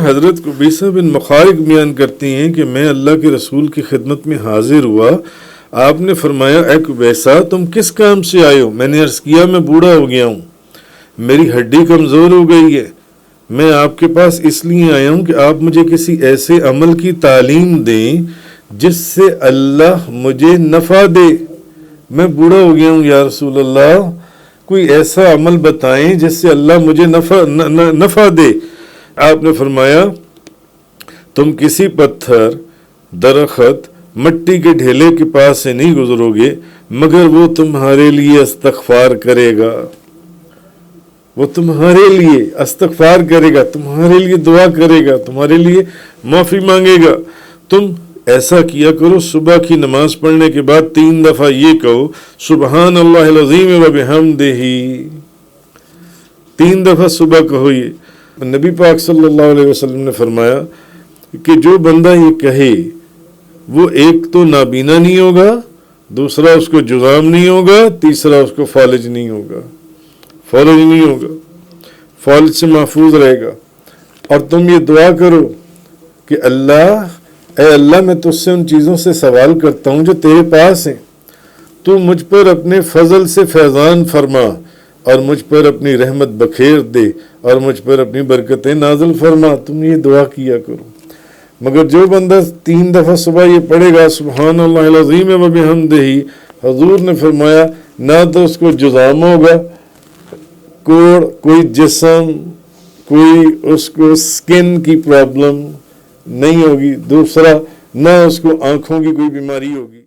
حضرت قبیصہ بن مخارق بیان کرتی ہیں کہ میں اللہ کے رسول کی خدمت میں حاضر ہوا. آپ نے فرمایا اے قبیصہ تم کس کام سے آئے ہو؟ میں نے عرض کیا میں بوڑھا ہو گیا ہوں, میری ہڈی کمزور ہو گئی ہے, میں آپ کے پاس اس لیے آیا ہوں کہ آپ مجھے کسی ایسے عمل کی تعلیم دیں جس سے اللہ مجھے نفع دے. میں بوڑھا ہو گیا ہوں یا رسول اللہ, کوئی ایسا عمل بتائیں جس سے اللہ مجھے نفع دے. آپ نے فرمایا تم کسی پتھر, درخت, مٹی کے ڈھیلے کے پاس سے نہیں گزرو گے مگر وہ تمہارے لیے استغفار کرے گا, وہ تمہارے لیے استغفار کرے گا, تمہارے لیے دعا کرے گا, تمہارے لیے معافی مانگے گا. تم ایسا کیا کرو, صبح کی نماز پڑھنے کے بعد 3 دفعہ یہ کہو سبحان اللہ العظیم و بحمدہ, 3 دفعہ صبح کہو. یہ نبی پاک صلی اللہ علیہ وسلم نے فرمایا کہ جو بندہ یہ کہے وہ ایک تو نابینا نہیں ہوگا, دوسرا اس کو جذام نہیں ہوگا, تیسرا اس کو فالج نہیں ہوگا, فالج سے محفوظ رہے گا. اور تم یہ دعا کرو کہ اے اللہ میں تجھ سے ان چیزوں سے سوال کرتا ہوں جو تیرے پاس ہیں, تو مجھ پر اپنے فضل سے فیضان فرما اور مجھ پر اپنی رحمت بکھیر دے اور مجھ پر اپنی برکتیں نازل فرما. تم یہ دعا کیا کرو. مگر جو بندہ 3 دفعہ صبح یہ پڑھے گا سبحان اللہ العظیم و بحمدہ, حضور نے فرمایا نہ تو اس کو جذام ہوگا, کوئی جسم, کوئی اس کو سکن کی پرابلم نہیں ہوگی, دوسرا نہ اس کو آنکھوں کی کوئی بیماری ہوگی.